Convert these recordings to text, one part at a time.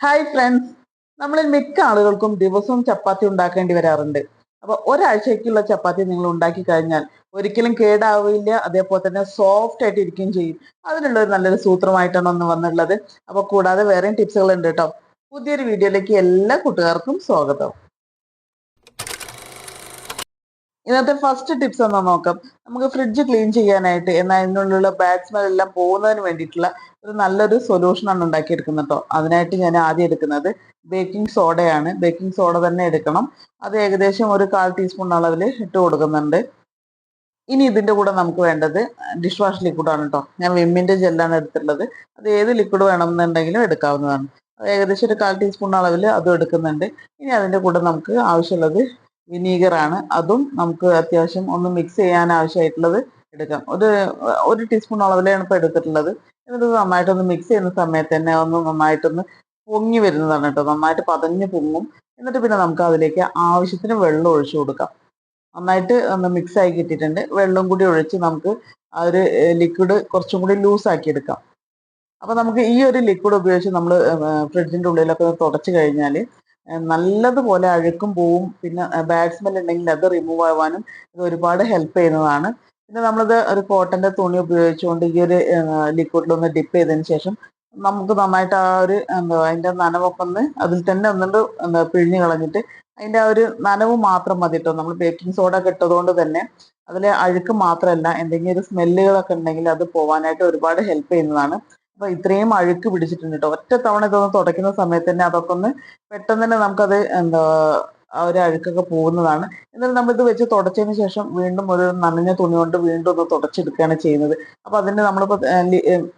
Hi friends, നമ്മളിൽ മിക്ക ആളുകൾക്കും ദിവസവും ചപ്പാത്തി ഉണ്ടാക്കേണ്ടി വരാറുണ്ട്. അപ്പോൾ ഒരാഴ്ചയ്ക്കുള്ള ചപ്പാത്തി നിങ്ങൾ ഉണ്ടാക്കി കഴിഞ്ഞാൽ ഒരിക്കലും കേടാവില്ല, അതേപോലെ തന്നെ സോഫ്റ്റ് ആയിട്ട് ഇരിക്കുകയും ചെയ്യും. അതിനുള്ള ഒരു നല്ലൊരു സൂത്രമായിട്ടാണ് ഒന്ന് വന്നുള്ളത്. അപ്പോൾ കൂടാതെ വേറെയും ടിപ്സുകൾ ഉണ്ട് കേട്ടോ. പുതിയൊരു വീഡിയോയിലേക്ക് എല്ലാ കൂട്ടുകാർക്കും സ്വാഗതം. ഇന്നത്തെ ഫസ്റ്റ് ടിപ്സ് ഒന്ന് നോക്കാം. നമുക്ക് ഫ്രിഡ്ജ് ക്ലീൻ ചെയ്യാനായിട്ട് എന്നാൽ അതിനുള്ള ബാഡ് സ്മെൽ എല്ലാം പോകുന്നതിന് വേണ്ടിയിട്ടുള്ള ഒരു നല്ലൊരു സൊല്യൂഷനാണ് ഉണ്ടാക്കിയെടുക്കുന്നത് കേട്ടോ. അതിനായിട്ട് ഞാൻ ആദ്യം എടുക്കുന്നത് ബേക്കിംഗ് സോഡയാണ്. ബേക്കിംഗ് സോഡ തന്നെ എടുക്കണം. അത് ഏകദേശം ഒരു 1/4 ടീസ്പൂൺ അളവിൽ ഇട്ട് കൊടുക്കുന്നുണ്ട്. ഇനി ഇതിന്റെ കൂടെ നമുക്ക് വേണ്ടത് ഡിഷ് വാഷ് ലിക്വിഡാണ് കേട്ടോ. ഞാൻ വിമ്മിന്റെ ജെല്ലാണ് എടുത്തിട്ടുള്ളത്. അത് ഏത് ലിക്വിഡ് വേണമെന്നുണ്ടെങ്കിലും എടുക്കാവുന്നതാണ്. അത് ഏകദേശം ഒരു 1/4 ടീസ്പൂൺ അളവിൽ അതും എടുക്കുന്നുണ്ട്. ഇനി അതിന്റെ കൂടെ നമുക്ക് ആവശ്യമുള്ളത് വിനീഗറാണ്. അതും നമുക്ക് അത്യാവശ്യം ഒന്ന് മിക്സ് ചെയ്യാൻ ആവശ്യമായിട്ടുള്ളത് എടുക്കാം. ഒരു ടീസ്പൂൺ അളവിലാണ് ഇപ്പോൾ എടുത്തിട്ടുള്ളത്. എന്നിട്ട് നന്നായിട്ടൊന്ന് മിക്സ് ചെയ്യുന്ന സമയത്ത് തന്നെ ഒന്ന് നന്നായിട്ടൊന്ന് പൊങ്ങി വരുന്നതാണ് കേട്ടോ. നന്നായിട്ട് പതഞ്ഞ് പൊങ്ങും. എന്നിട്ട് പിന്നെ നമുക്ക് അതിലേക്ക് ആവശ്യത്തിന് വെള്ളം ഒഴിച്ചു കൊടുക്കാം. നന്നായിട്ട് ഒന്ന് മിക്സ് ആയി കിട്ടിയിട്ടുണ്ട്. വെള്ളം കൂടി ഒഴിച്ച് നമുക്ക് ആ ഒരു ലിക്വിഡ് കുറച്ചും കൂടി ലൂസ് ആക്കി എടുക്കാം. അപ്പൊ നമുക്ക് ഈ ഒരു ലിക്വിഡ് ഉപയോഗിച്ച് നമ്മൾ ഫ്രിഡ്ജിന്റെ ഉള്ളിലൊക്കെ ഒന്ന് തുടച്ച് കഴിഞ്ഞാൽ നല്ലതുപോലെ അഴുക്കും പോവും. പിന്നെ ബാഡ് സ്മെൽ ഉണ്ടെങ്കിൽ അത് റിമൂവ് ആവാനും ഇത് ഒരുപാട് ഹെൽപ്പ് ചെയ്യുന്നതാണ്. പിന്നെ നമ്മളിത് ഒരു കോട്ടന്റെ തുണി ഉപയോഗിച്ചുകൊണ്ട് ഈ ഒരു ലിക്വിഡിലൊന്ന് ഡിപ്പ് ചെയ്തതിന് ശേഷം നമുക്ക് നന്നായിട്ട് ആ ഒരു അതിന്റെ നനവൊക്കെ ഒന്ന് അതിൽ തന്നെ ഒന്നുകൊണ്ട് പിഴിഞ്ഞ് കളഞ്ഞിട്ട് അതിന്റെ ആ ഒരു നനവ് മാത്രം മതി കേട്ടോ. നമ്മൾ ബേക്കിംഗ് സോഡ ഒക്കെ ഇട്ടതുകൊണ്ട് തന്നെ അതിലെ അഴുക്ക് മാത്രമല്ല, എന്തെങ്കിലും ഒരു സ്മെല്ലുകളൊക്കെ ഉണ്ടെങ്കിൽ അത് പോവാനായിട്ട് ഒരുപാട് ഹെൽപ്പ് ചെയ്യുന്നതാണ്. അപ്പൊ ഇത്രയും അഴുക്ക് പിടിച്ചിട്ടുണ്ട് കേട്ടോ. ഒറ്റ തവണ ഇതൊന്ന് തുടയ്ക്കുന്ന സമയത്ത് തന്നെ അതൊക്കെ ഒന്ന് പെട്ടെന്ന് തന്നെ നമുക്കത് ആ ഒരു അഴുക്കൊക്കെ പോകുന്നതാണ്. എന്നിട്ട് നമ്മൾ ഇത് വെച്ച് തുടച്ചതിന് ശേഷം വീണ്ടും ഒരു നനഞ്ഞ തുണി കൊണ്ട് വീണ്ടും ഒന്ന് തുടച്ചെടുക്കുകയാണ് ചെയ്യുന്നത്. അപ്പൊ അതിന് നമ്മളിപ്പോ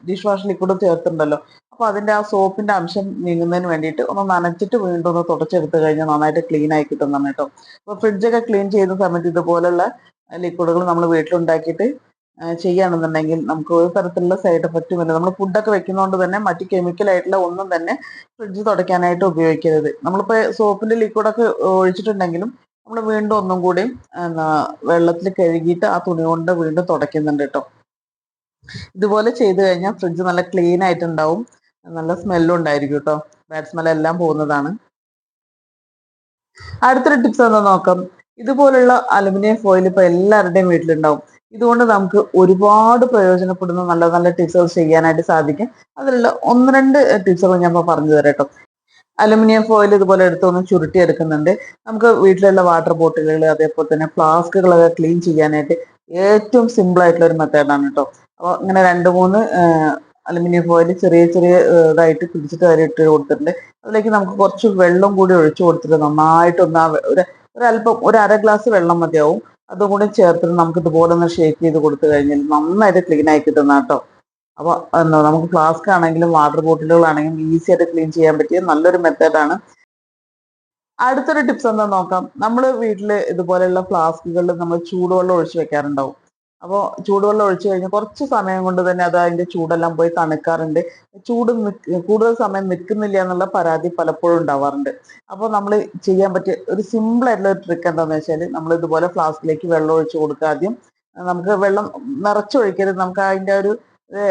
ഡിഷ് വാഷ് ലിക്വിഡ് ചേർത്തിട്ടുണ്ടല്ലോ. അപ്പൊ അതിന്റെ ആ സോപ്പിന്റെ അംശം നീങ്ങുന്നതിന് വേണ്ടിയിട്ട് ഒന്ന് നനച്ചിട്ട് വീണ്ടും ഒന്ന് തുടച്ചെടുത്ത് കഴിഞ്ഞാൽ നന്നായിട്ട് ക്ലീൻ ആയി കിട്ടുന്നതാണ് കേട്ടോ. അപ്പൊ ഫ്രിഡ്ജൊക്കെ ക്ലീൻ ചെയ്യുന്ന സമയത്ത് ഇതുപോലുള്ള ലിക്വിഡുകൾ നമ്മൾ വീട്ടിലുണ്ടാക്കിയിട്ട് ചെയ്യുകയാണെന്നുണ്ടെങ്കിൽ നമുക്ക് ഒരു തരത്തിലുള്ള സൈഡ് എഫക്റ്റും ഇല്ല. നമ്മൾ ഫുഡൊക്കെ വെക്കുന്നതുകൊണ്ട് തന്നെ മറ്റ് കെമിക്കൽ ആയിട്ടുള്ള ഒന്നും തന്നെ ഫ്രിഡ്ജ് തുടയ്ക്കാനായിട്ട് ഉപയോഗിക്കരുത്. നമ്മളിപ്പോൾ സോപ്പിന്റെ ലിക്വിഡൊക്കെ ഒഴിച്ചിട്ടുണ്ടെങ്കിലും നമ്മൾ വീണ്ടും ഒന്നും കൂടി വെള്ളത്തിൽ കഴുകിയിട്ട് ആ തുണി കൊണ്ട് വീണ്ടും തുടയ്ക്കുന്നുണ്ട് കേട്ടോ. ഇതുപോലെ ചെയ്തു കഴിഞ്ഞാൽ ഫ്രിഡ്ജ് നല്ല ക്ലീൻ ആയിട്ടുണ്ടാവും. നല്ല സ്മെല്ലും ഉണ്ടായിരിക്കും കേട്ടോ. ബാഡ് സ്മെൽ എല്ലാം പോകുന്നതാണ്. അടുത്തൊരു ടിപ്സ് ഒന്ന് നോക്കാം. ഇതുപോലുള്ള അലുമിനിയം ഫോയിൽ ഇപ്പൊ എല്ലാവരുടെയും വീട്ടിലുണ്ടാവും. ഇതുകൊണ്ട് നമുക്ക് ഒരുപാട് പ്രയോജനപ്പെടുന്ന നല്ല നല്ല ടിപ്സുകൾ ചെയ്യാനായിട്ട് സാധിക്കും. അതിലുള്ള ഒന്ന് രണ്ട് ടിപ്സുകൾ ഞാൻ ഇപ്പോൾ പറഞ്ഞു തരാം കേട്ടോ. അലുമിനിയം ഫോയിൽ ഇതുപോലെ എടുത്തൊന്ന് ചുരുട്ടി എടുക്കുന്നുണ്ട്. നമുക്ക് വീട്ടിലുള്ള വാട്ടർ ബോട്ടിലുകൾ അതേപോലെ തന്നെ ഫ്ലാസ്കുകളൊക്കെ ക്ലീൻ ചെയ്യാനായിട്ട് ഏറ്റവും സിമ്പിൾ ആയിട്ടുള്ള ഒരു മെത്തേഡാണ് കേട്ടോ. അപ്പോൾ ഇങ്ങനെ രണ്ട് മൂന്ന് അലുമിനിയം ഫോയിൽ ചെറിയ ചെറിയ ഇതായിട്ട് പിടിച്ചിട്ട് വരെ ഇട്ട് കൊടുത്തിട്ടുണ്ട്. അതിലേക്ക് നമുക്ക് കുറച്ച് വെള്ളം കൂടി ഒഴിച്ചു കൊടുത്തിട്ട് നന്നായിട്ടൊന്ന് ഒരല്പം ഒരു അര ഗ്ലാസ് വെള്ളം മതിയാവും. അതും കൂടി ചേർത്തിട്ട് നമുക്ക് ഇതുപോലെ ഒന്ന് ഷേക്ക് ചെയ്ത് കൊടുത്തു കഴിഞ്ഞാൽ നന്നായിട്ട് ക്ലീൻ ആയി കിട്ടുന്ന കേട്ടോ. അപ്പൊ നമുക്ക് ഫ്ലാസ്ക് ആണെങ്കിലും വാട്ടർ ബോട്ടിലുകളാണെങ്കിലും ഈസി ആയിട്ട് ക്ലീൻ ചെയ്യാൻ പറ്റിയ നല്ലൊരു മെത്തേഡാണ്. അടുത്തൊരു ടിപ്സ് എന്താ നോക്കാം. നമ്മൾ വീട്ടിൽ ഇതുപോലെയുള്ള ഫ്ലാസ്കുകളിൽ നമ്മൾ ചൂടുവെള്ളം ഒഴിച്ചു വെക്കാറുണ്ടാവും. അപ്പോൾ ചൂടുവെള്ളം ഒഴിച്ചു കഴിഞ്ഞാൽ കുറച്ച് സമയം കൊണ്ട് തന്നെ അത് അതിന്റെ ചൂടെല്ലാം പോയി തണുക്കാറുണ്ട്. കൂടുതൽ സമയം നിൽക്കുന്നില്ല എന്നുള്ള പരാതി പലപ്പോഴും ഉണ്ടാവാറുണ്ട്. അപ്പോൾ നമ്മൾ ചെയ്യാൻ പറ്റിയ ഒരു സിമ്പിൾ ആയിട്ടുള്ള ഒരു ട്രിക്ക് എന്താണെന്ന് വെച്ചാൽ നമ്മൾ ഇതുപോലെ ഫ്ലാസ്കിലേക്ക് വെള്ളം ഒഴിച്ചു കൊടുക്കുക. ആദ്യം നമുക്ക് വെള്ളം നിറച്ചൊഴിക്കരുത്. നമുക്ക് അതിന്റെ ഒരു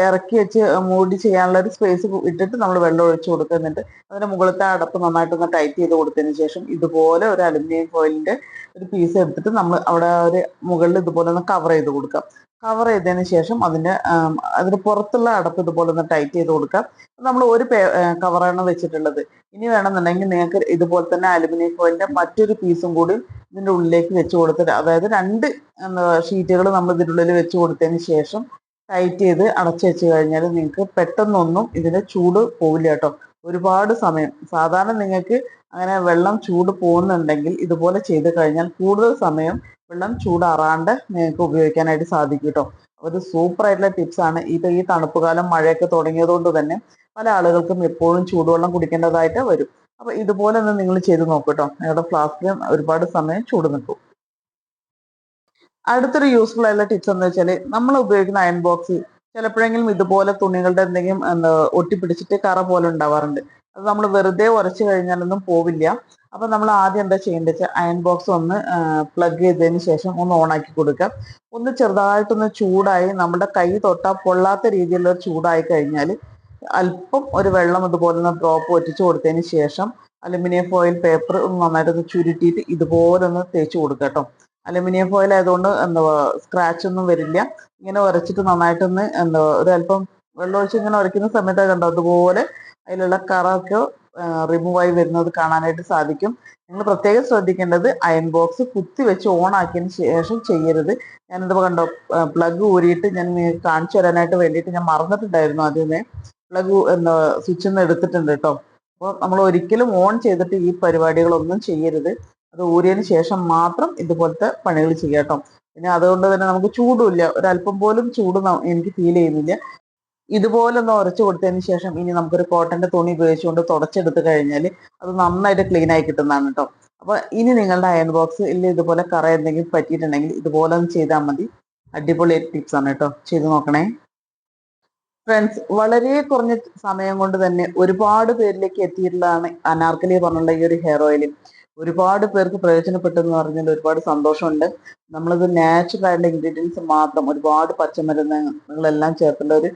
ഇറക്കി വെച്ച് മൂടി ചെയ്യാനുള്ള ഒരു സ്പേസ് ഇട്ടിട്ട് നമ്മൾ വെള്ളം ഒഴിച്ചു കൊടുക്കുക. എന്നിട്ട് അതിന്റെ മുകളിലത്തെ അടപ്പ് നന്നായിട്ടൊന്ന് ടൈറ്റ് ചെയ്ത് കൊടുത്തതിന് ശേഷം ഇതുപോലെ ഒരു അലുമിനിയം ഫോയിലിന്റെ ഒരു പീസ് എടുത്തിട്ട് നമ്മൾ അവിടെ ഒരു മുകളിൽ ഇതുപോലെ ഒന്ന് കവർ ചെയ്ത് കൊടുക്കാം. കവർ ചെയ്തതിന് ശേഷം അതിന് പുറത്തുള്ള അടപ്പ് ഇതുപോലെ ഒന്ന് ടൈറ്റ് ചെയ്ത് കൊടുക്കാം. നമ്മൾ ഒരു കവറാണ് വെച്ചിട്ടുള്ളത്. ഇനി വേണമെന്നുണ്ടെങ്കിൽ നിങ്ങൾക്ക് ഇതുപോലെ തന്നെ അലുമിനിയം ഫോയിലിന്റെ മറ്റൊരു പീസും കൂടി ഇതിന്റെ ഉള്ളിലേക്ക് വെച്ച് കൊടുത്തിട്ട്, അതായത് രണ്ട് ഷീറ്റുകൾ നമ്മൾ ഇതിൻ്റെ ഉള്ളിൽ വെച്ച് കൊടുത്തതിന് ശേഷം ടൈറ്റ് ചെയ്ത് അടച്ചു വെച്ച് കഴിഞ്ഞാൽ നിങ്ങൾക്ക് പെട്ടെന്നൊന്നും ഇതിന്റെ ചൂട് പോവില്ല കേട്ടോ. ഒരുപാട് സമയം സാധാരണ നിങ്ങൾക്ക് അങ്ങനെ വെള്ളം ചൂട് പോകുന്നുണ്ടെങ്കിൽ ഇതുപോലെ ചെയ്ത് കഴിഞ്ഞാൽ കൂടുതൽ സമയം വെള്ളം ചൂടാറാണ്ട് നിങ്ങൾക്ക് ഉപയോഗിക്കാനായിട്ട് സാധിക്കും കേട്ടോ. ഒരു സൂപ്പർ ആയിട്ടുള്ള ടിപ്സ് ആണ്. ഇപ്പൊ ഈ തണുപ്പ് കാലം മഴയൊക്കെ തുടങ്ങിയതുകൊണ്ട് തന്നെ പല ആളുകൾക്കും എപ്പോഴും ചൂടുവെള്ളം കുടിക്കേണ്ടതായിട്ട് വരും. അപ്പൊ ഇതുപോലെ ഒന്ന് നിങ്ങൾ ചെയ്ത് നോക്കൂട്ടോ. നിങ്ങളുടെ ഫ്ലാസ്കിൽ ഒരുപാട് സമയം ചൂട് നിൽക്കും. അടുത്തൊരു യൂസ്ഫുൾ ആയിട്ടുള്ള ടിപ്സ് എന്ന് വെച്ചാൽ നമ്മൾ ഉപയോഗിക്കുന്ന അയൺ ബോക്സ് ചിലപ്പോഴെങ്കിലും ഇതുപോലെ തുണികളുടെ എന്തെങ്കിലും ഒട്ടിപ്പിടിച്ചിട്ട് കറ പോലെ ഉണ്ടാവാറുണ്ട്. അത് നമ്മൾ വെറുതെ ഉരച്ചു കഴിഞ്ഞാലൊന്നും പോവില്ല. അപ്പൊ നമ്മൾ ആദ്യം എന്താ ചെയ്യേണ്ടത് വെച്ചാൽ അയൺ ബോക്സ് ഒന്ന് പ്ലഗ് ചെയ്തതിന് ശേഷം ഒന്ന് ഓൺ ആക്കി കൊടുക്കുക. ഒന്ന് ചെറുതായിട്ടൊന്ന് ചൂടായി നമ്മുടെ കൈ തൊട്ടാൽ പൊള്ളാത്ത രീതിയിലുള്ള ചൂടായി കഴിഞ്ഞാൽ അല്പം ഒരു വെള്ളം ഇതുപോലെ ഒന്ന് ഡ്രോപ്പ് ഒറ്റിച്ച് കൊടുത്തതിന് ശേഷം അലുമിനിയം ഫോയിൽ പേപ്പർ ഒന്ന് നന്നായിട്ടൊന്ന് ചുരുട്ടിയിട്ട് ഇതുപോലെ ഒന്ന് തേച്ച് കൊടുക്കുക കേട്ടോ. അലുമിനിയം ഫോയിൽ ആയതുകൊണ്ട് എന്താ സ്ക്രാച്ച് ഒന്നും വരില്ല. ഇങ്ങനെ ഉരച്ചിട്ട് നന്നായിട്ടൊന്ന് എന്താ ഒരു അല്പം വെള്ളം ഒഴിച്ച് ഇങ്ങനെ ഉരയ്ക്കുന്ന സമയത്ത് കണ്ടോ അതുപോലെ അതിലുള്ള കറൊക്കെ റിമൂവ് ആയി വരുന്നത് കാണാനായിട്ട് സാധിക്കും. നിങ്ങൾ പ്രത്യേകം ശ്രദ്ധിക്കേണ്ടത് അയൺ ബോക്സ് കുത്തി വെച്ച് ഓൺ ആക്കിയതിന് ശേഷം ചെയ്യരുത്. ഞാനിത് കണ്ടോ പ്ലഗ് ഊരിയിട്ട് ഞാൻ കാണിച്ചു തരാനായിട്ട് വേണ്ടിയിട്ട് ഞാൻ മറന്നിട്ടുണ്ടായിരുന്നു ആദ്യമേ. പ്ലഗ് എന്താ സ്വിച്ച് ഒന്ന് എടുത്തിട്ടുണ്ട് കേട്ടോ. അപ്പോൾ നമ്മൾ ഒരിക്കലും ഓൺ ചെയ്തിട്ട് ഈ പരിപാടികളൊന്നും ചെയ്യരുത്. അത് ഊരിയതിന് ശേഷം മാത്രം ഇതുപോലത്തെ പണികൾ ചെയ്യാം കേട്ടോ. പിന്നെ അതുകൊണ്ട് തന്നെ നമുക്ക് ചൂടുമില്ല, ഒരല്പം പോലും ചൂട് എനിക്ക് ഫീൽ ചെയ്യുന്നില്ല. ഇതുപോലെ ഒന്ന് ഉരച്ചു കൊടുത്തതിന് ശേഷം ഇനി നമുക്കൊരു കോട്ടന്റെ തുണി ഉപയോഗിച്ചുകൊണ്ട് തുടച്ചെടുത്ത് കഴിഞ്ഞാൽ അത് നന്നായിട്ട് ക്ലീൻ ആയി കിട്ടുന്നതാണ് കേട്ടോ. അപ്പൊ ഇനി നിങ്ങളുടെ അയൺ ബോക്സ് ഇല്ല ഇതുപോലെ കറ എന്തെങ്കിലും പറ്റിയിട്ടുണ്ടെങ്കിൽ ഇതുപോലെ ഒന്ന് ചെയ്താൽ മതി. അടിപൊളി ടിപ്സ് ആണ് കേട്ടോ, ചെയ്ത് നോക്കണേ ഫ്രണ്ട്സ്. വളരെ കുറഞ്ഞ സമയം കൊണ്ട് തന്നെ ഒരുപാട് പേരിലേക്ക് എത്തിയിട്ടുള്ളതാണ് അനാർക്കലി പറഞ്ഞുള്ള ഈ ഒരു ഹെയർ ഓയിൽ. ഒരുപാട് പേർക്ക് പ്രയോജനപ്പെട്ടെന്ന് പറഞ്ഞാൽ ഒരുപാട് സന്തോഷമുണ്ട്. നമ്മളിത് നാച്ചുറൽ ആയിട്ടുള്ള ഇൻഗ്രീഡിയൻസ് മാത്രം, ഒരുപാട് പച്ചമരുന്നുകളെല്ലാം ചേർത്തുള്ള ഒരു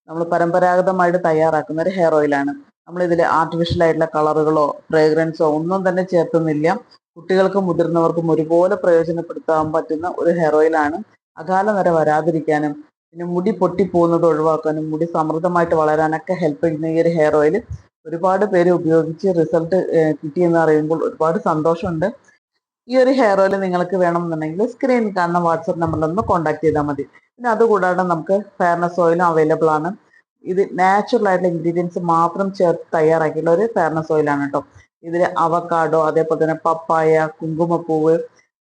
നമ്മൾ പരമ്പരാഗതമായിട്ട് തയ്യാറാക്കുന്ന ഒരു ഹെയർ ഓയിലാണ്. നമ്മൾ ഇതിൽ ആർട്ടിഫിഷ്യൽ ആയിട്ടുള്ള കളറുകളോ ഫ്രേഗ്രൻസോ ഒന്നും തന്നെ ചേർത്തുന്നില്ല. കുട്ടികൾക്കും മുതിർന്നവർക്കും ഒരുപോലെ പ്രയോജനപ്പെടുത്താൻ പറ്റുന്ന ഒരു ഹെയർ ഓയിലാണ്. അകാല നിര വരാതിരിക്കാനും പിന്നെ മുടി പൊട്ടിപ്പോകുന്നത് ഒഴിവാക്കാനും മുടി സമൃദ്ധമായിട്ട് വളരാനൊക്കെ ഹെൽപ്പ് ചെയ്യുന്ന ഈ ഒരു ഹെയർ ഓയിൽ ഒരുപാട് പേര് ഉപയോഗിച്ച് റിസൾട്ട് കിട്ടിയെന്ന് അറിയുമ്പോൾ ഒരുപാട് സന്തോഷമുണ്ട്. ഈ ഒരു ഹെയർ ഓയിൽ നിങ്ങൾക്ക് വേണമെന്നുണ്ടെങ്കിൽ സ്ക്രീനിൽ കാണുന്ന വാട്സപ്പ് നമ്പറിൽ ഒന്ന് കോൺടാക്ട് ചെയ്താൽ മതി. പിന്നെ അതുകൂടാതെ നമുക്ക് ഫെയർനെസ് ഓയിലും അവൈലബിൾ ആണ്. ഇത് നാച്ചുറൽ ആയിട്ടുള്ള ഇൻഗ്രീഡിയൻസ് മാത്രം ചേർത്ത് തയ്യാറാക്കിയുള്ള ഒരു ഫെയർനെസ് ഓയിലാണ് കേട്ടോ. ഇതിൽ അവക്കാഡോ, അതേപോലെ തന്നെ പപ്പായ, കുങ്കുമപ്പൂവ്,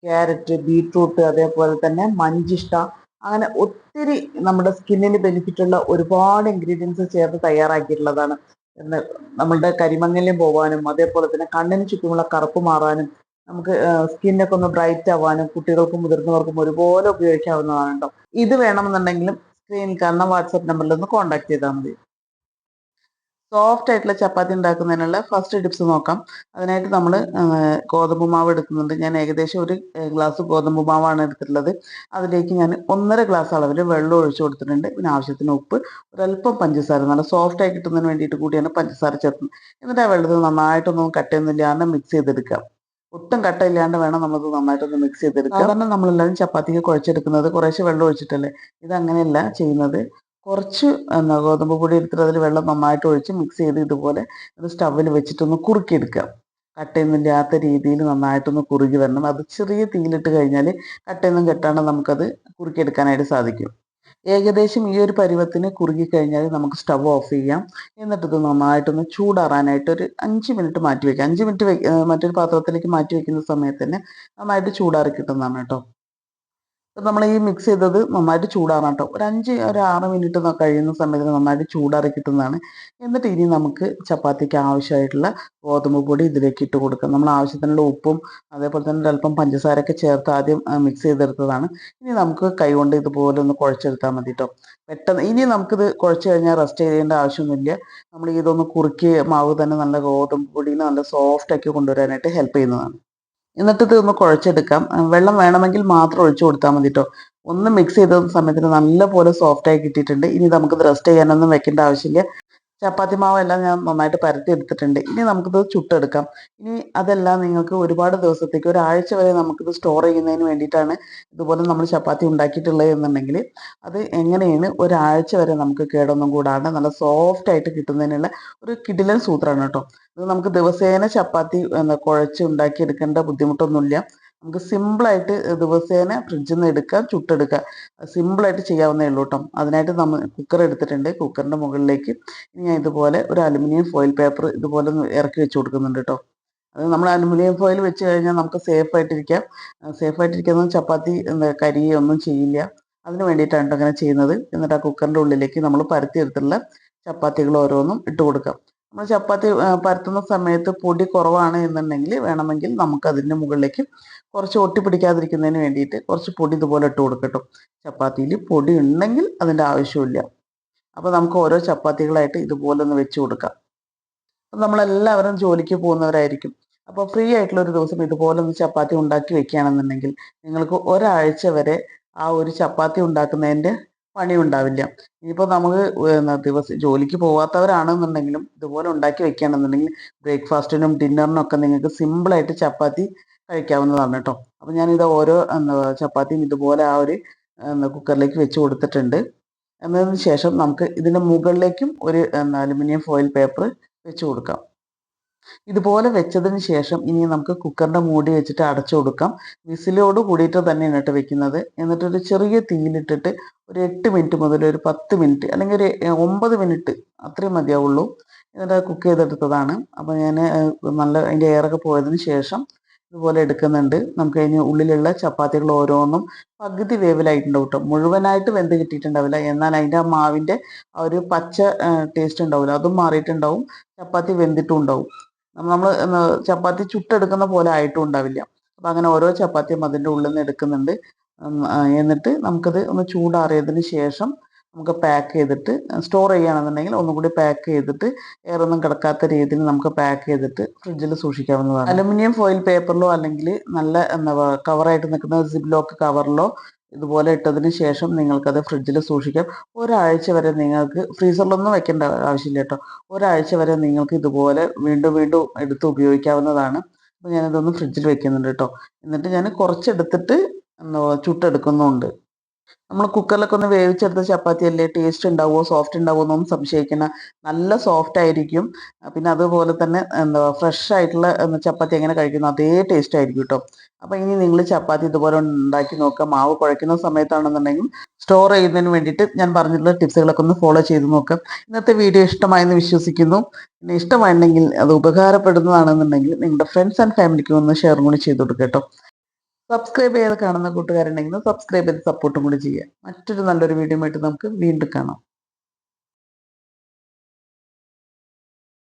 ക്യാരറ്റ്, ബീട്രൂട്ട്, അതേപോലെ തന്നെ മഞ്ചിഷ്ട, അങ്ങനെ ഒത്തിരി നമ്മുടെ സ്കിന്നിന് ബെനിഫിറ്റ് ഉള്ള ഒരുപാട് ഇൻഗ്രീഡിയൻസ് ചേർത്ത് തയ്യാറാക്കിയിട്ടുള്ളതാണ്. നമ്മളുടെ കരിമങ്ങല്യം പോവാനും അതേപോലെ തന്നെ കണ്ണിന് ചുറ്റുമുള്ള കറുപ്പ് മാറാനും നമുക്ക് സ്കിന്നൊക്കെ ഒന്ന് ബ്രൈറ്റ് ആവാനും കുട്ടികൾക്കും മുതിർന്നവർക്കും ഒരുപോലെ ഉപയോഗിക്കാവുന്നതാണ് കേട്ടോ. ഇത് വേണമെന്നുണ്ടെങ്കിലും സ്ക്രീനിൽ കാണുന്ന വാട്സപ്പ് നമ്പറിൽ ഒന്ന് കോൺടാക്ട് ചെയ്താൽ മതി. സോഫ്റ്റ് ആയിട്ടുള്ള ചപ്പാത്തി ഉണ്ടാക്കുന്നതിനുള്ള ഫസ്റ്റ് ടിപ്സ് നോക്കാം. അതിനായിട്ട് നമ്മൾ ഗോതമ്പ് മാവ് എടുക്കുന്നുണ്ട്. ഞാൻ ഏകദേശം ഒരു ഗ്ലാസ് ഗോതമ്പ് മാവാണ് എടുത്തിട്ടുള്ളത്. അതിലേക്ക് ഞാൻ 1.5 ഗ്ലാസ് അളവിൽ വെള്ളം ഒഴിച്ചു കൊടുത്തിട്ടുണ്ട്. പിന്നെ ആവശ്യത്തിന് ഉപ്പ്, ഒരല്പം പഞ്ചസാര, നല്ല സോഫ്റ്റ് ആയി കിട്ടുന്നതിന് വേണ്ടിയിട്ട് കൂടിയാണ് പഞ്ചസാര ചേർക്കുന്നത്. എന്നിട്ട് ആ വെള്ളത്തിൽ നന്നായിട്ടൊന്നും കട്ടയൊന്നുമില്ലാണ്ട് മിക്സ് ചെയ്തെടുക്കാം. ഒട്ടും കട്ടയില്ലാണ്ട് വേണം നമ്മളത് നന്നായിട്ടൊന്ന് മിക്സ് ചെയ്തെടുക്കാം. സാധാരണ നമ്മളെല്ലാവരും ചപ്പാത്തിക്ക് കുഴച്ചെടുക്കുന്നത് കുറേശ്ശെ വെള്ളം ഒഴിച്ചിട്ടല്ലേ. ഇത് അങ്ങനെയല്ല ചെയ്യുന്നത്. കുറച്ച് ഗോതമ്പ് പൊടി എടുത്തിട്ട് അതിൽ വെള്ളം നന്നായിട്ട് ഒഴിച്ച് മിക്സ് ചെയ്ത് ഇതുപോലെ അത് സ്റ്റവിൽ വെച്ചിട്ടൊന്ന് കുറുക്കിയെടുക്കുക. കട്ടയൊന്നുമില്ലാത്ത രീതിയിൽ നന്നായിട്ടൊന്ന് കുറുകി വരണം. അത് ചെറിയ തീയിലിട്ട് കഴിഞ്ഞാൽ കട്ടയൊന്നും കെട്ടാണ്ട് നമുക്കത് കുറുക്കിയെടുക്കാനായിട്ട് സാധിക്കും. ഏകദേശം ഈ ഒരു പരുവത്തിന് കുറുകി കഴിഞ്ഞാൽ നമുക്ക് സ്റ്റവ് ഓഫ് ചെയ്യാം. എന്നിട്ട് ഇത് നന്നായിട്ടൊന്ന് ചൂടാറാനായിട്ട് ഒരു 5 മിനിറ്റ് മാറ്റി വെക്കാം. 5 മിനിറ്റ് മറ്റൊരു പാത്രത്തിലേക്ക് മാറ്റി വെക്കുന്ന സമയത്ത് തന്നെ നന്നായിട്ട് ചൂടാറി കിട്ടുന്നതാണ് കേട്ടോ. നമ്മൾ ഈ മിക്സ് ചെയ്തത് നന്നായിട്ട് ചൂടാറണം കേട്ടോ. ഒരു 6 മിനിറ്റ് കഴിയുന്ന സമയത്ത് നന്നായിട്ട് ചൂടാറി കിട്ടുന്നതാണ്. എന്നിട്ട് ഇനി നമുക്ക് ചപ്പാത്തിക്ക് ആവശ്യമായിട്ടുള്ള ഗോതമ്പ് പൊടി ഇതിലേക്ക് ഇട്ട് കൊടുക്കാം. നമ്മൾ ആവശ്യത്തിനുള്ള ഉപ്പും അതേപോലെ തന്നെ അല്പം പഞ്ചസാരയൊക്കെ ചേർത്ത് ആദ്യം മിക്സ് ചെയ്തെടുത്തതാണ്. ഇനി നമുക്ക് കൈകൊണ്ട് ഇതുപോലെ ഒന്ന് കുഴച്ചെടുത്താൽ മതി കേട്ടോ. പെട്ടെന്ന് ഇനി നമുക്കിത് കുഴച്ച് കഴിഞ്ഞാൽ റെസ്റ്റ് ചെയ്യേണ്ട ആവശ്യമൊന്നുമില്ല. നമ്മൾ ഇതൊന്ന് കുറുക്കി മാവ് തന്നെ നല്ല ഗോതമ്പ് പൊടിയിൽ നല്ല സോഫ്റ്റ് ആക്കി കൊണ്ടുവരാനായിട്ട് ഹെൽപ്പ് ചെയ്യുന്നതാണ്. എന്നിട്ട് ഇത് ഒന്ന് കുഴച്ചെടുക്കാം. വെള്ളം വേണമെങ്കിൽ മാത്രം ഒഴിച്ചു കൊടുത്താൽ മതി കേട്ടോ. ഒന്ന് മിക്സ് ചെയ്ത സമയത്തിന് നല്ല പോലെ സോഫ്റ്റ് ആയി കിട്ടിയിട്ടുണ്ട്. ഇനി നമുക്കിത് റെസ്റ്റ് ചെയ്യാനൊന്നും വെക്കേണ്ട ആവശ്യമില്ല. ചപ്പാത്തി മാവെല്ലാം ഞാൻ നന്നായിട്ട് പരത്തി എടുത്തിട്ടുണ്ട്. ഇനി നമുക്കിത് ചുട്ടെടുക്കാം. ഇനി അതെല്ലാം നിങ്ങൾക്ക് ഒരുപാട് ദിവസത്തേക്ക് ഒരാഴ്ച വരെ നമുക്കിത് സ്റ്റോർ ചെയ്യുന്നതിന് വേണ്ടിയിട്ടാണ് ഇതുപോലെ നമ്മൾ ചപ്പാത്തി ഉണ്ടാക്കിയിട്ടുള്ളത് എന്നുണ്ടെങ്കിൽ അത് എങ്ങനെയാണ് ഒരാഴ്ച വരെ നമുക്ക് കേടൊന്നും കൂടാണ്ട് നല്ല സോഫ്റ്റ് ആയിട്ട് കിട്ടുന്നതിനുള്ള ഒരു കിടിലൻ സൂത്രമാണ് കേട്ടോ. ഇത് നമുക്ക് ദിവസേന ചപ്പാത്തി കുഴച്ച് ഉണ്ടാക്കിയെടുക്കേണ്ട ബുദ്ധിമുട്ടൊന്നുമില്ല. നമുക്ക് സിമ്പിളായിട്ട് ദിവസേന ഫ്രിഡ്ജിൽ നിന്ന് എടുക്കാം, ചുട്ടെടുക്കുക. സിമ്പിളായിട്ട് ചെയ്യാവുന്നേ ഉള്ളൂ കേട്ടോ. അതിനായിട്ട് നമ്മൾ കുക്കർ എടുത്തിട്ടുണ്ട്. കുക്കറിൻ്റെ മുകളിലേക്ക് ഞാൻ ഇതുപോലെ ഒരു അലുമിനിയം ഫോയിൽ പേപ്പർ ഇതുപോലെ ഒന്ന് ഇറക്കി വെച്ച് കൊടുക്കുന്നുണ്ട് കേട്ടോ. അത് നമ്മൾ അലുമിനിയം ഫോയിൽ വെച്ച് കഴിഞ്ഞാൽ നമുക്ക് സേഫായിട്ടിരിക്കാം. സേഫായിട്ടിരിക്കുന്നത് ചപ്പാത്തി കരിയോ ഒന്നും ചെയ്യില്ല. അതിന് വേണ്ടിയിട്ടാണ് കേട്ടോ അങ്ങനെ ചെയ്യുന്നത്. എന്നിട്ട് ആ കുക്കറിൻ്റെ ഉള്ളിലേക്ക് നമ്മൾ പരത്തിയെടുത്തുള്ള ചപ്പാത്തികൾ ഓരോന്നും ഇട്ട് കൊടുക്കാം. നമ്മൾ ചപ്പാത്തി പരത്തുന്ന സമയത്ത് പൊടി കുറവാണ് എന്നുണ്ടെങ്കിൽ വേണമെങ്കിൽ നമുക്ക് അതിൻ്റെ മുകളിലേക്ക് കുറച്ച് ഒട്ടിപ്പിടിക്കാതിരിക്കുന്നതിന് വേണ്ടിയിട്ട് കുറച്ച് പൊടി ഇതുപോലെ ഇട്ട് കൊടുക്കട്ടോ. ചപ്പാത്തിയിൽ പൊടി ഉണ്ടെങ്കിൽ അതിൻ്റെ ആവശ്യമില്ല. അപ്പോൾ നമുക്ക് ഓരോ ചപ്പാത്തികളായിട്ട് ഇതുപോലെ ഒന്ന് വെച്ച് കൊടുക്കാം. അപ്പം നമ്മളെല്ലാവരും ജോലിക്ക് പോകുന്നവരായിരിക്കും. അപ്പോൾ ഫ്രീ ആയിട്ടുള്ള ഒരു ദിവസം ഇതുപോലെ ഒന്ന് ചപ്പാത്തി ഉണ്ടാക്കി വെക്കുകയാണെന്നുണ്ടെങ്കിൽ നിങ്ങൾക്ക് ഒരാഴ്ച വരെ ആ ഒരു ചപ്പാത്തി ഉണ്ടാക്കുന്നതിൻ്റെ പണി ഉണ്ടാവില്ല. ഇനിയിപ്പോൾ നമുക്ക് ദിവസം ജോലിക്ക് പോവാത്തവരാണെന്നുണ്ടെങ്കിലും ഇതുപോലെ ഉണ്ടാക്കി വെക്കുകയാണെന്നുണ്ടെങ്കിൽ ബ്രേക്ക്ഫാസ്റ്റിനും ഡിന്നറിനും ഒക്കെ നിങ്ങൾക്ക് സിമ്പിളായിട്ട് ചപ്പാത്തി കഴിക്കാവുന്നതാണ് കേട്ടോ. അപ്പോൾ ഞാനിത് ഓരോ ചപ്പാത്തിയും ഇതുപോലെ ആ ഒരു കുക്കറിലേക്ക് വെച്ച് കൊടുത്തിട്ടുണ്ട്. എന്നതിന് ശേഷം നമുക്ക് ഇതിൻ്റെ മുകളിലേക്കും ഒരു അലുമിനിയം ഫോയിൽ പേപ്പർ വെച്ച് കൊടുക്കാം. ഇതുപോലെ വെച്ചതിന് ശേഷം ഇനി നമുക്ക് കുക്കറിൻ്റെ മൂടി വെച്ചിട്ട് അടച്ചു കൊടുക്കാം. വിസിലോട് കൂടിയിട്ട് തന്നെയാണ് കേട്ടോ വെക്കുന്നത്. എന്നിട്ടൊരു ചെറിയ തീയിലിട്ടിട്ട് ഒരു 8 മിനിറ്റ് മുതൽ ഒരു 10 മിനിറ്റ് അല്ലെങ്കിൽ ഒരു 9 മിനിറ്റ് അത്രയും മതിയാവുള്ളൂ. എന്നിട്ട് കുക്ക് ചെയ്തെടുത്തതാണ്. അപ്പോൾ ഞാൻ നല്ല അതിൻ്റെ എയറൊക്കെ പോയതിന് ശേഷം ഇതുപോലെ എടുക്കുന്നുണ്ട്. നമുക്ക് അതിന് ഉള്ളിലുള്ള ചപ്പാത്തികൾ ഓരോന്നും പകുതി വേവിലായിട്ടുണ്ടാവും കേട്ടോ. മുഴുവനായിട്ട് വെന്ത് കിട്ടിയിട്ടുണ്ടാവില്ല. എന്നാൽ അതിൻ്റെ ആ മാവിൻ്റെ ആ ഒരു പച്ച ടേസ്റ്റ് ഉണ്ടാവില്ല, അതും മാറിയിട്ടുണ്ടാവും. ചപ്പാത്തി വെന്തിട്ടും ഉണ്ടാവും. നമ്മൾ ചപ്പാത്തി ചുട്ടെടുക്കുന്ന പോലെ ആയിട്ടും ഉണ്ടാവില്ല. അപ്പം അങ്ങനെ ഓരോ ചപ്പാത്തിയും അതിൻ്റെ ഉള്ളിൽ നിന്ന് എടുക്കുന്നുണ്ട്. എന്നിട്ട് നമുക്കത് ഒന്ന് ചൂടാറിയതിന് ശേഷം നമുക്ക് പാക്ക് ചെയ്തിട്ട് സ്റ്റോർ ചെയ്യുകയാണെന്നുണ്ടെങ്കിൽ ഒന്നും കൂടി പാക്ക് ചെയ്തിട്ട് എയറൊന്നും കിടക്കാത്ത രീതിയിൽ നമുക്ക് പാക്ക് ചെയ്തിട്ട് ഫ്രിഡ്ജിൽ സൂക്ഷിക്കാവുന്നതാണ്. അലുമിനിയം ഫോയിൽ പേപ്പറിലോ അല്ലെങ്കിൽ നല്ല കവറായിട്ട് നിൽക്കുന്ന സിപ്പ് ലോക്ക് കവറിലോ ഇതുപോലെ ഇട്ടതിന് ശേഷം നിങ്ങൾക്കത് ഫ്രിഡ്ജിൽ സൂക്ഷിക്കാം. ഒരാഴ്ച വരെ നിങ്ങൾക്ക് ഫ്രീസറിലൊന്നും വെക്കേണ്ട ആവശ്യമില്ല കേട്ടോ. ഒരാഴ്ച വരെ നിങ്ങൾക്ക് ഇതുപോലെ വീണ്ടും വീണ്ടും എടുത്ത് ഉപയോഗിക്കാവുന്നതാണ്. അപ്പോൾ ഞാനിതൊന്ന് ഫ്രിഡ്ജിൽ വെക്കുന്നുണ്ട് കേട്ടോ. എന്നിട്ട് ഞാൻ കുറച്ചെടുത്തിട്ട് ചുട്ടെടുക്കുന്നുമുണ്ട്. നമ്മൾ കുക്കറിലൊക്കെ ഒന്ന് വേവിച്ചെടുത്ത ചപ്പാത്തി അല്ലേ, ടേസ്റ്റ് ഉണ്ടാവുമോ സോഫ്റ്റ് ഉണ്ടാവുമോ എന്നൊന്നും സംശയിക്കണം. നല്ല സോഫ്റ്റ് ആയിരിക്കും. പിന്നെ അതുപോലെ തന്നെ ഫ്രഷ് ആയിട്ടുള്ള ചപ്പാത്തി എങ്ങനെ കഴിക്കുന്നു അതേ ടേസ്റ്റ് ആയിരിക്കും കേട്ടോ. അപ്പോൾ ഇനി നിങ്ങൾ ചപ്പാത്തി ഇതുപോലെ ഉണ്ടാക്കി നോക്കുക. മാവ് കുഴയ്ക്കുന്ന സമയത്താണെന്നുണ്ടെങ്കിൽ സ്റ്റോർ ചെയ്യുന്നതിന് വേണ്ടിയിട്ട് ഞാൻ പറഞ്ഞിട്ടുള്ള ടിപ്സുകളൊക്കെ ഒന്ന് ഫോളോ ചെയ്ത് നോക്കാം. ഇന്നത്തെ വീഡിയോ ഇഷ്ടമായെന്ന് വിശ്വസിക്കുന്നു. പിന്നെ ഇഷ്ടമായിട്ടുണ്ടെങ്കിൽ അത് ഉപകാരപ്പെടുന്നതാണെന്നുണ്ടെങ്കിൽ നിങ്ങളുടെ ഫ്രണ്ട്സ് ആൻഡ് ഫാമിലിക്ക് ഒന്ന് ഷെയർ കൂടി ചെയ്ത് കൊടുക്കുക കേട്ടോ. സബ്സ്ക്രൈബ് ചെയ്ത് കാണുന്ന കൂട്ടുകാരുണ്ടെങ്കിൽ സബ്സ്ക്രൈബ് ചെയ്ത് സപ്പോർട്ടും കൂടി ചെയ്യുക. മറ്റൊരു നല്ലൊരു വീഡിയോ ആയിട്ട് നമുക്ക് വീണ്ടും കാണാം.